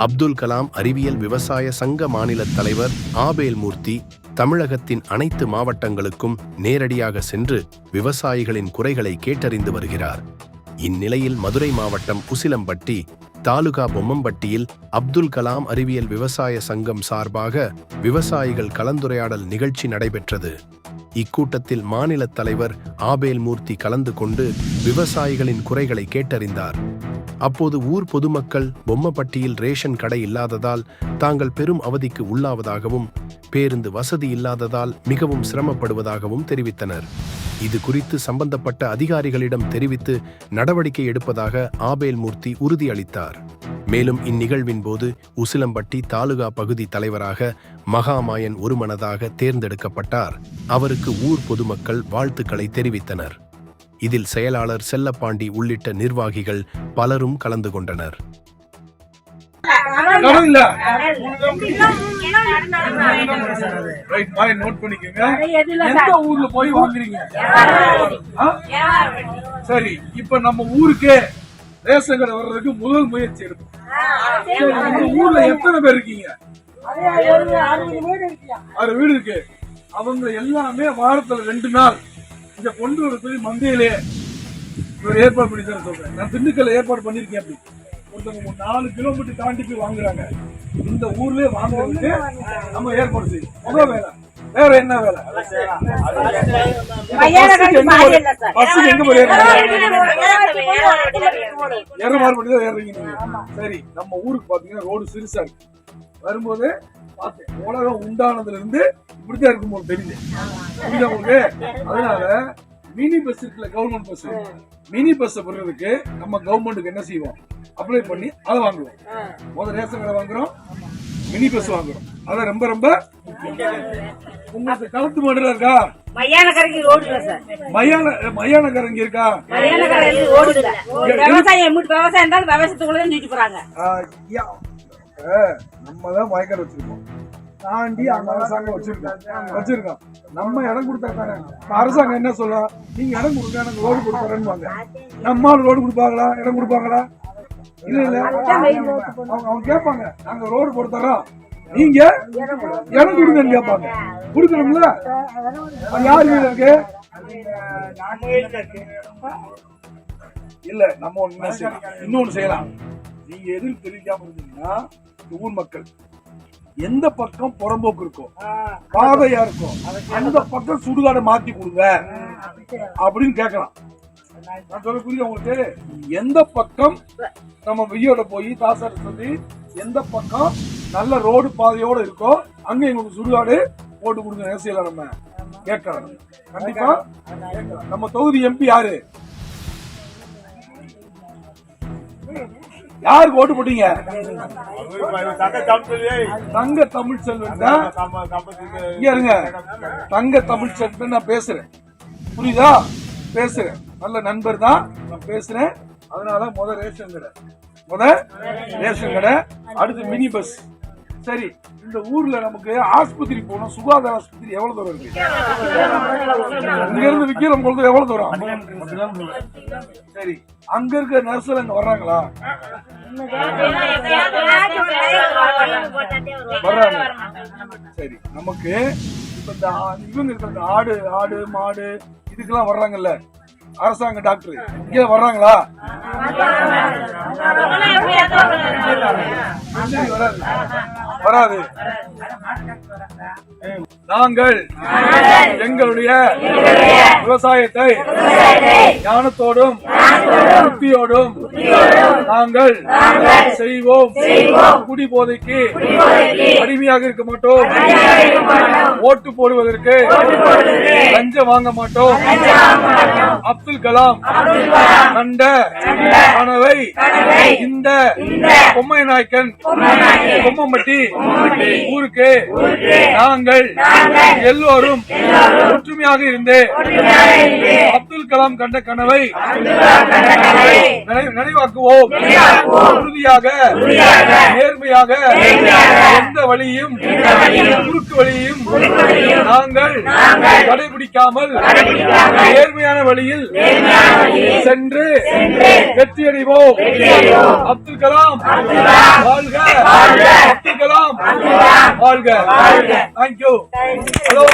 அப்துல் கலாம் அறிவியல் விவசாய சங்க மாநில தலைவர் ஆபேல் மூர்த்தி தமிழகத்தின் அனைத்து மாவட்டங்களுக்கும் நேரடியாக சென்று விவசாயிகளின் குறைகளை கேட்டறிந்து வருகிறார். இந்நிலையில் மதுரை மாவட்டம் உசிலம்பட்டி தாலுகா பொம்மம்பட்டியில் அப்துல் கலாம் அறிவியல் விவசாய சங்கம் சார்பாக விவசாயிகள் கலந்துரையாடல் நிகழ்ச்சி நடைபெற்றது. இக்கூட்டத்தில் மாநில தலைவர் ஆபேல் மூர்த்தி கலந்து கொண்டு விவசாயிகளின் குறைகளை கேட்டறிந்தார். அப்போது ஊர் பொதுமக்கள் பொம்மப்பட்டியில் ரேஷன் கடை இல்லாததால் தாங்கள் பெரும் அவதிக்கு உள்ளாவதாகவும் பேருந்து வசதி இல்லாததால் மிகவும் சிரமப்படுவதாகவும் தெரிவித்தனர். இது குறித்து சம்பந்தப்பட்ட அதிகாரிகளிடம் தெரிவித்து நடவடிக்கை எடுப்பதாக ஆபேல் மூர்த்தி உறுதியளித்தார். மேலும் இந்நிகழ்வின் போது உசிலம்பட்டி தாலுகா பகுதி தலைவராக மகாமாயன் ஒருமனதாக தேர்ந்தெடுக்கப்பட்டார். அவருக்கு ஊர் பொதுமக்கள் வாழ்த்துக்களை தெரிவித்தனர். இதில் செயலாளர் செல்லப்பாண்டி உள்ளிட்ட நிர்வாகிகள் பலரும் கலந்து கொண்டனர். சரி, இப்ப நம்ம ஊருக்கு ரேஷன் கடை வர்றதுக்கு முதல் முயற்சி எடுப்போம். ஊர்ல எத்தனை பேர் இருக்கீங்க? 6 வீடு இருக்கு. அவங்க எல்லாமே வாரத்துல 2 நாள் இங்க கொண்டு வர சொல்லி மந்தையிலே ஏற்பாடு பண்ணி தர சொல்றேன். நான் திண்டுக்கல்ல ஏற்பாடு பண்ணிருக்கேன். அப்படி ஒருத்தவங்க 4 கிலோமீட்டர் தாண்டி போய் வாங்குறாங்க. இந்த ஊர்லயே வாங்குறதுக்கு நம்ம ஏற்பாடு செய்யும். முத வேலை வேற என்ன வேலை? சரி, நம்ம ஊருக்கு பாத்தீங்கன்னா ரோடு சிறுசா இருக்கு. வரும்போது உலகம் உண்டானதுல இருந்து இப்படித்தான் இருக்கும் போது தெரியுது. உங்களுக்கு அதனால மினி பஸ் இருக்குல்ல, கவர்மெண்ட் பஸ், மினி பஸ் போடுறதுக்கு நம்ம கவர்மெண்ட்டுக்கு என்ன செய்வோம்? அப்ளை பண்ணி அதை வாங்குவோம். முதல் ரேஷன் கடை வாங்குறோம், மினி பஸ் வாங்குறோம். அதான் ரொம்ப ரொம்ப உங்களுக்கு களத்து மாடுல இருக்கா? மையானக்கரைக்கு ரோடு இல்ல சார். மையானக்கரை இங்க இருக்கா? மையானக்கரைக்கு ரோடு இல்ல. விவசாயம் இருந்தாலும் விவசாயத்துக்குள்ள நீட்டு போறாங்க. நம்ம தான் வயக்காடு வச்சிருக்கோம், தாண்டி அந்த அரசாங்கம் வச்சிருக்கோம். நம்ம இடம் கொடுத்தா தானே அரசாங்கம் என்ன சொல்லும்? நீங்க இடம் கொடுக்க, எனக்கு ரோடு கொடுக்குறேன்னு. நம்ம ரோடு கொடுப்பாங்களா? இடம் கொடுப்பாங்களா? இல்ல இல்ல, அவங்க கேட்பாங்க, நாங்க ரோடு கொடுத்துறோம், நீங்க இடம் கொடுங்கன்னு கேட்பாங்க. கொடுக்கணும்ல? யாரு வீடு இருக்கு? இல்ல, நம்ம இன்னொன்னு செய்யலாம். நீங்க எதிர்ப்பு தெரிவிக்காம இருந்தீங்கன்னா ஊர் மக்கள் எந்த பக்கம் புறம்போக்கு இருக்கும், பாதையா இருக்கும், அந்த பக்கம் சுடுகாடை மாத்தி கொடுங்க அப்படின்னு கேட்கலாம். நான் சொல்ல புரியுது உங்களுக்கு? எந்த பக்கம் நம்ம வெய்யோட போய் தாசார சொல்லி எந்த பக்கம் நல்ல ரோடு பாதையோட இருக்கோ அங்க எங்களுக்கு சுடுகாடு போட்டு கொடுங்க நேசியல நம்ம கேட்கலாம். கண்டிப்பா நம்ம தொகுதி எம்பி யாரு? யாருக்கு ஓட்டு போட்டீங்க? தங்க தமிழ் செல்வன். இருங்க, தங்க தமிழ் செல்வன் நான் பேசுறேன், புரியுதா? பேசுறேன், நல்ல நண்பர் தான் நான் பேசுறேன். அதனால முத ரேஷன் கடை, அடுத்து மினி பஸ். சரி, இந்த ஊர்ல நமக்கு ஆஸ்பத்திரி போகணும், சுகாதார ஆஸ்பத்திரி எவ்வளவு தூரம் இருக்கு? இங்க இருந்து விக்கிரம் கொள்கை எவ்வளவு தூரம்? சரி, அங்க இருக்க நர்ஸ் அங்க வர்றாங்களா? வர்றாங்க. சரி, நமக்கு இப்ப இவங்க இருக்கிற ஆடு மாடு இதுக்கெல்லாம் வர்றாங்கல்ல, அரசாங்க டாக்டர் இங்க வர்றாங்களா? வராது. நாங்கள் எங்களுடைய விவசாயத்தை ஞானத்தோடும் புத்தியோடும் நாங்கள் செய்வோம். குடி போதைக்கு அடிமையாக இருக்க மாட்டோம். ஓட்டு போடுவதற்கு லஞ்சம் வாங்க மாட்டோம். அப்துல் கலாம் கண்ட கனவை இந்த பொம்மை நாயக்கன் பொம்மம்பட்டி ஊருக்கு நாங்கள் எல்லோரும் ஒற்றுமையாக இருந்து அப்துல் கலாம் கண்ட கனவை நினைவாக்குவோம். உறுதியாக நேர்மையாக எந்த வழியும் குறுக்கு வழியும் நாங்கள் கடைபிடிக்காமல் நேர்மையான வழியில் சென்று வெற்றியடைவோம். அப்துல் கலாம் வாழ்க, அப்துல் கலாம் வாழ்க. தேங்க்யூ. ஹலோ.